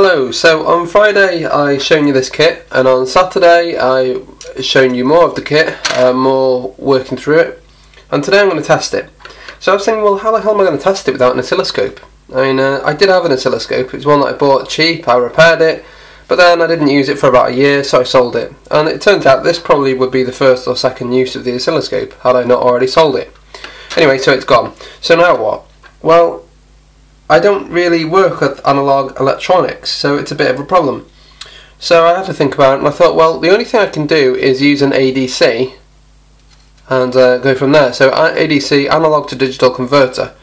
Hello, so on Friday I shown you this kit, and on Saturday I shown you more of the kit, more working through it, and today I'm going to test it. So I was thinking, well, how the hell am I going to test it without an oscilloscope? I mean, I did have an oscilloscope. It was one that I bought cheap, I repaired it, but then I didn't use it for about a year, so I sold it. And it turns out this probably would be the first or second use of the oscilloscope, had I not already sold it. Anyway, so it's gone. So now what? Well, I don't really work with analog electronics, so it's a bit of a problem. So I had to think about it, and I thought, well, the only thing I can do is use an ADC and go from there. So ADC, analog to digital converter.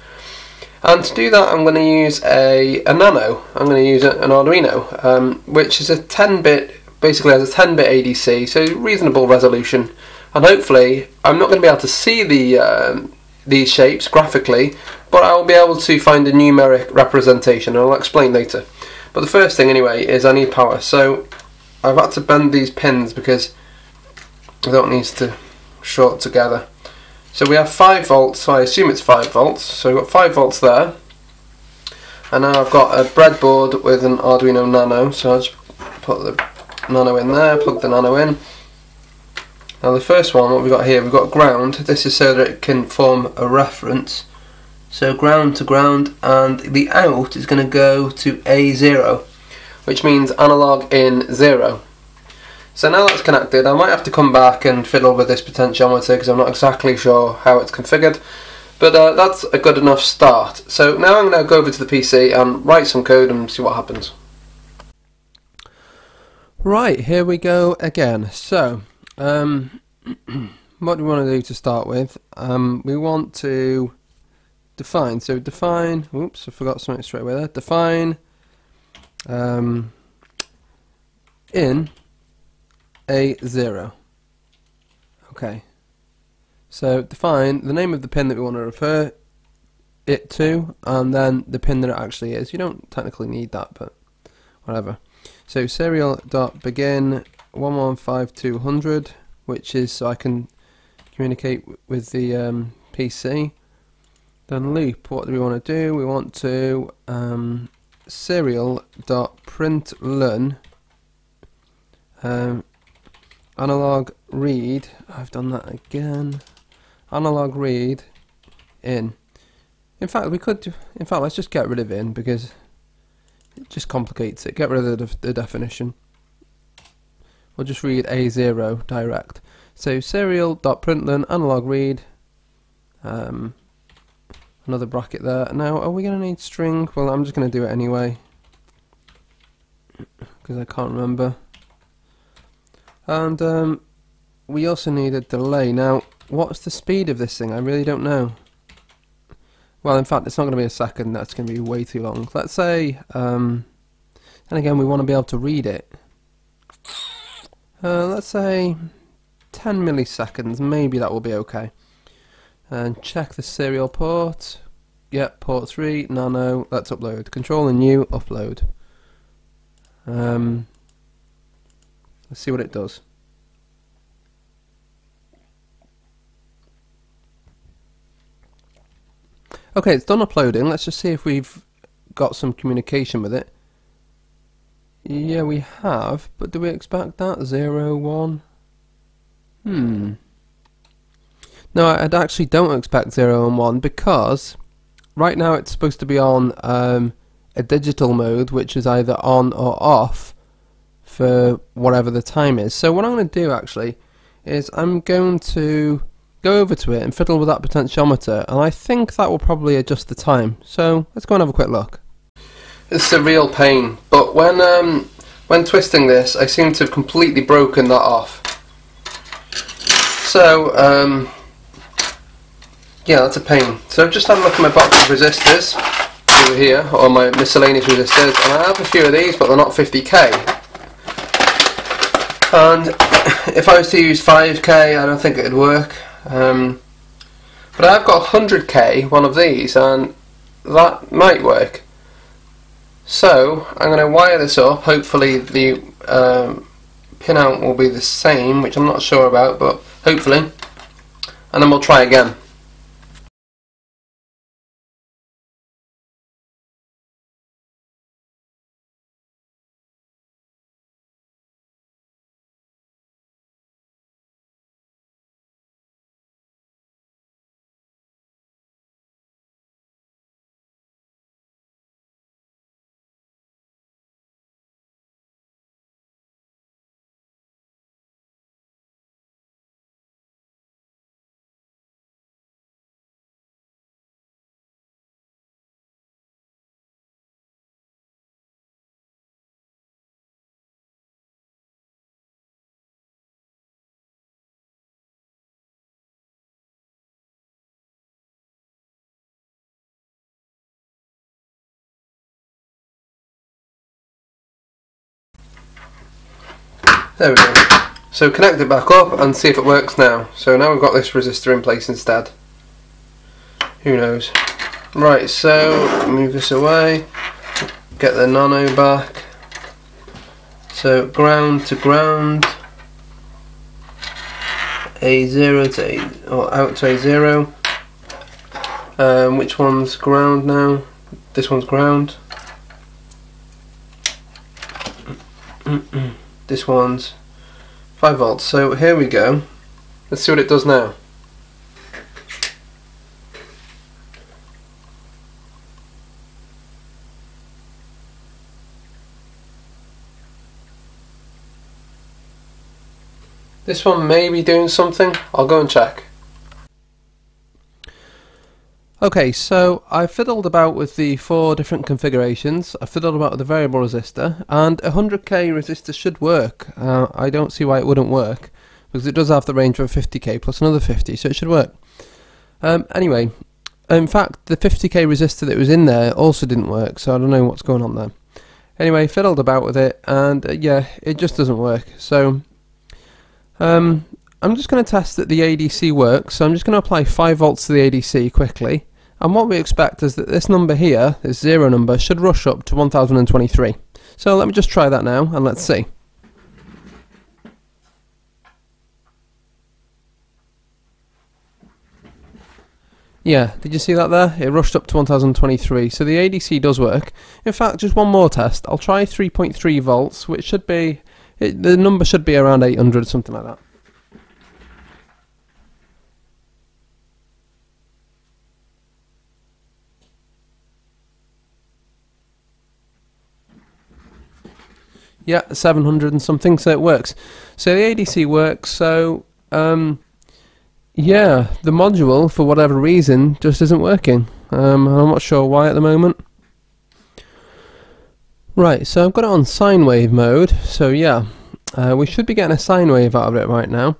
And to do that, I'm going to use a nano. I'm going to use an Arduino, which is a 10-bit, basically has a 10-bit ADC, so reasonable resolution. And hopefully, I'm not going to be able to see these shapes graphically, but I will be able to find a numeric representation, and I'll explain later. But the first thing anyway is I need power. So I've had to bend these pins because I don't need to short together. So we have 5 volts, so I assume it's 5 volts. So we've got 5 volts there. And now I've got a breadboard with an Arduino Nano, so I'll just put the Nano in there, plug the Nano in. Now the first one, what we've got here, we've got ground. This is so that it can form a reference. So ground to ground, and the out is going to go to A0, which means analog in 0. So now that's connected, I might have to come back and fiddle with this potentiometer because I'm not exactly sure how it's configured, but that's a good enough start. So now I'm going to go over to the PC and write some code and see what happens. Right, here we go again. So what do we want to do to start with? We want to define. So define, oops, I forgot something straight away there. Define in A0. Okay. So define the name of the pin that we want to refer it to, and then the pin that it actually is. You don't technically need that, but whatever. So serial.begin 115200, which is so I can communicate with the PC. Then loop, what do we want to do? We want to serial.println analog read, I've done that again, analog read in. In fact, let's just get rid of in because it just complicates it. Get rid of the definition. We'll just read A0 direct. So serial.println analog read, another bracket there. Now, are we going to need string? Well, I'm just going to do it anyway because I can't remember. And we also need a delay. Now, what's the speed of this thing? I really don't know. Well, in fact, it's not going to be a second. That's going to be way too long. Let's say, and again, we want to be able to read it. Let's say 10 milliseconds. Maybe that will be okay. And check the serial port. Yep, port 3, nano. Let's upload. Control and U, upload. Let's see what it does. Okay, it's done uploading. Let's just see if we've got some communication with it. Yeah, we have, but do we expect that? 0, 1? No, I actually don't expect 0 and 1 because right now it's supposed to be on a digital mode, which is either on or off for whatever the time is. So what I'm going to do actually is I'm going to go over to it and fiddle with that potentiometer, and I think that will probably adjust the time. So let's go and have a quick look. It's a real pain, but when twisting this, I seem to have completely broken that off. So yeah, that's a pain. So I've just had a look at my box of resistors over here, or my miscellaneous resistors, and I have a few of these, but they're not 50k. And if I was to use 5k, I don't think it would work. But I've got 100k, one of these, and that might work. So I'm going to wire this up. Hopefully the pin out will be the same, which I'm not sure about, but hopefully. And then we'll try again. There we go. So connect it back up and see if it works now. So now we've got this resistor in place instead. Who knows? Right, so move this away, get the nano back. So ground to ground, A0 to A, or out to A0. Which one's ground now? This one's ground. This one's 5 volts. So here we go. Let's see what it does now. This one may be doing something. I'll go and check. Okay, so I fiddled about with the 4 different configurations. I fiddled about with the variable resistor, and a 100k resistor should work. I don't see why it wouldn't work, because it does have the range of a 50k plus another 50, so it should work. Anyway, in fact, the 50k resistor that was in there also didn't work, so I don't know what's going on there. Anyway, fiddled about with it, and yeah, it just doesn't work. So I'm just going to test that the ADC works, so I'm just going to apply 5 volts to the ADC quickly, and what we expect is that this number here, this 0 number, should rush up to 1023. So let me just try that now, and let's see. Yeah, did you see that there? It rushed up to 1023, so the ADC does work. In fact, just one more test. I'll try 3.3 volts, which should be, the number should be around 800, something like that. Yeah, 700 and something, so it works. So the ADC works, so yeah, the module, for whatever reason, just isn't working. I'm not sure why at the moment. Right, so I've got it on sine wave mode, so yeah, we should be getting a sine wave out of it right now,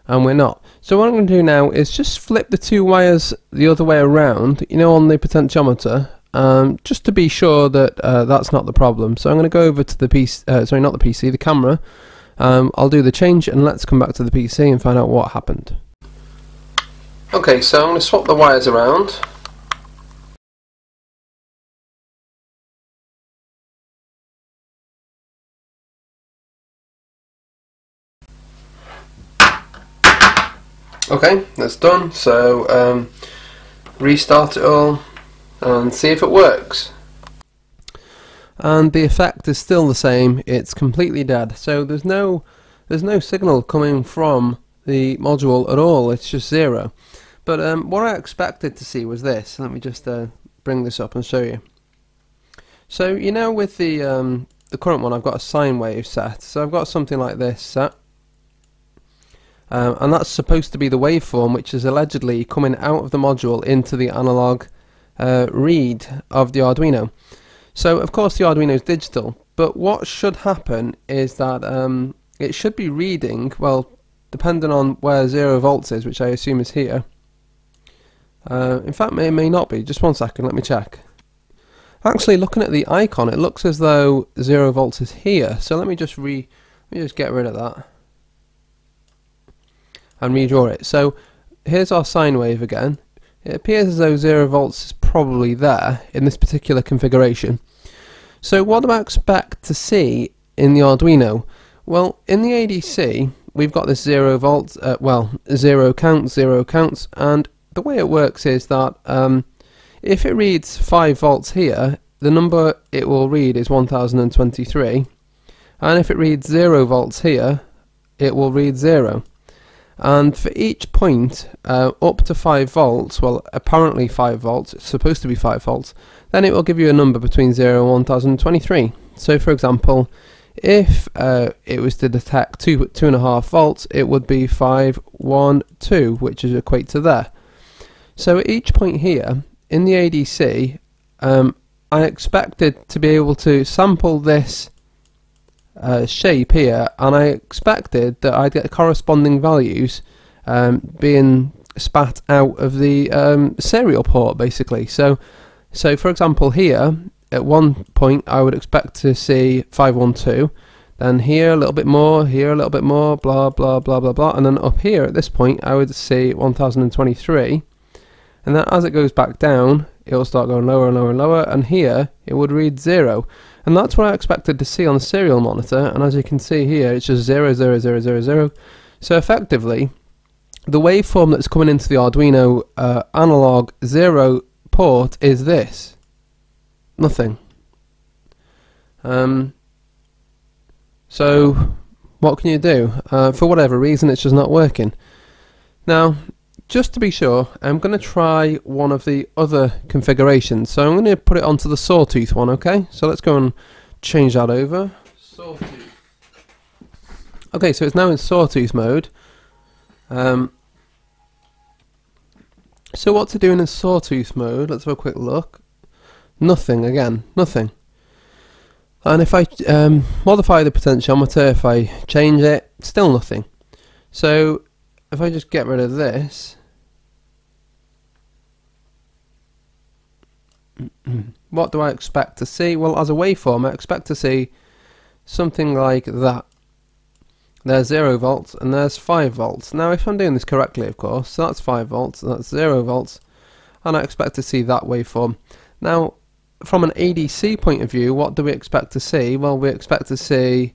and we're not. So what I'm going to do now is just flip the 2 wires the other way around, you know, on the potentiometer, just to be sure that that's not the problem. So I'm going to go over to the PC, sorry, not the PC, the camera. I'll do the change, and let's come back to the PC and find out what happened. Okay, so I'm going to swap the wires around. Okay, that's done. So restart it all and see if it works. And the effect is still the same. It's completely dead. So there's no signal coming from the module at all. It's just 0. But what I expected to see was this. Let me just bring this up and show you. So you know, with the current one, I've got a sine wave set. So I've got something like this set. And that's supposed to be the waveform, which is allegedly coming out of the module into the analog read of the Arduino. So of course the Arduino is digital, but what should happen is that it should be reading, well, depending on where 0 volts is, which I assume is here. In fact, it may not be. Just one second, let me check. Actually, looking at the icon, it looks as though 0 volts is here. So let me just get rid of that and redraw it. So here's our sine wave again. It appears as though 0 volts is probably there in this particular configuration. So what do I expect to see in the Arduino? Well, in the ADC, we've got this 0 volts, well, 0 counts, and the way it works is that if it reads 5 volts here, the number it will read is 1023, and if it reads 0 volts here, it will read 0. And for each point up to 5 volts, well, apparently 5 volts, it's supposed to be 5 volts, then it will give you a number between 0 and 1023. So for example, if it was to detect 2.5 volts, it would be 512, which is equate to there. So at each point here in the ADC, I expected to be able to sample this shape here, and I expected that I'd get corresponding values being spat out of the serial port, basically. So for example here, at one point I would expect to see 512, then here a little bit more, here a little bit more, blah blah blah blah blah, and then up here at this point I would see 1023, and then as it goes back down it'll start going lower and lower and lower, and here it would read 0, and that's what I expected to see on the serial monitor, and as you can see here it's just 0 0 0 0 0. So effectively the waveform that's coming into the Arduino analog 0 port is this. Nothing. So what can you do? For whatever reason it's just not working. Now just to be sure, I'm going to try one of the other configurations. So I'm going to put it onto the sawtooth one, okay? So let's go and change that over. Sawtooth. Okay, so it's now in sawtooth mode. So what to do in a sawtooth mode? Let's have a quick look. Nothing again, nothing. And if I modify the potentiometer, if I change it, still nothing. So if I just get rid of this, what do I expect to see? Well, as a waveform I expect to see something like that. There's 0 volts and there's 5 volts. Now if I'm doing this correctly, of course, so that's 5 volts, that's 0 volts, and I expect to see that waveform. Now from an ADC point of view, what do we expect to see? Well, we expect to see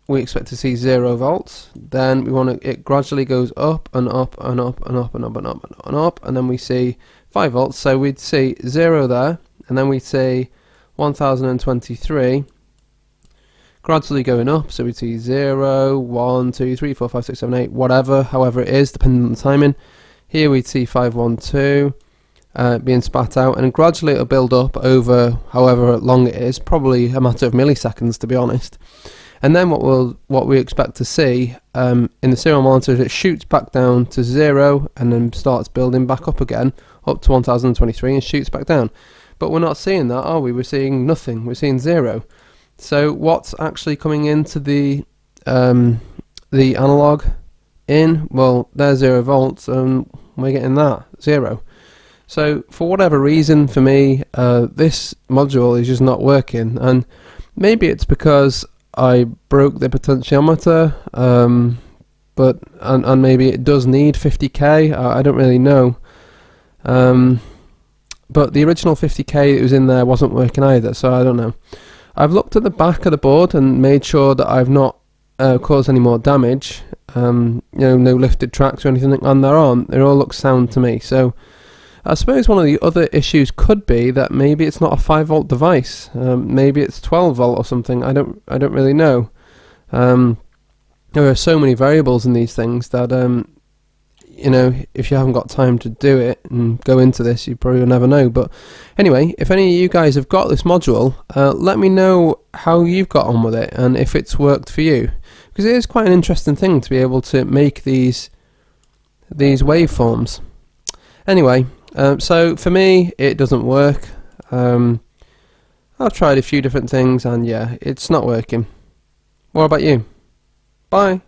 0 volts, then we want to, it gradually goes up and up and up and up and up and up and up, and then we see 5 volts, so we'd see 0 there, and then we'd see 1023 gradually going up, so we'd see 0, 1, 2, 3, 4, 5, 6, 7, 8, whatever, however it is, depending on the timing. Here we'd see 512 being spat out, and gradually it'll build up over however long it is, probably a matter of milliseconds to be honest. And then what we expect to see in the serial monitor is it shoots back down to 0 and then starts building back up again up to 1023 and shoots back down. But we're not seeing that, are we? We're seeing nothing. We're seeing 0. So what's actually coming into the analog in? Well, there's 0 volts and we're getting that 0. So for whatever reason, for me, this module is just not working, and maybe it's because I broke the potentiometer, but maybe it does need 50k. I don't really know. But the original 50k that was in there wasn't working either, so I don't know. I've looked at the back of the board and made sure that I've not caused any more damage. You know, no lifted tracks or anything, and there aren't. It all looks sound to me. So I suppose one of the other issues could be that maybe it's not a 5 volt device. Maybe it's 12 volt or something. I don't really know. There are so many variables in these things that you know, if you haven't got time to do it and go into this, you probably will never know. But anyway, if any of you guys have got this module, let me know how you've got on with it and if it's worked for you, because it is quite an interesting thing to be able to make these waveforms. Anyway, so for me it doesn't work. I've tried a few different things and yeah, it's not working. What about you? Bye.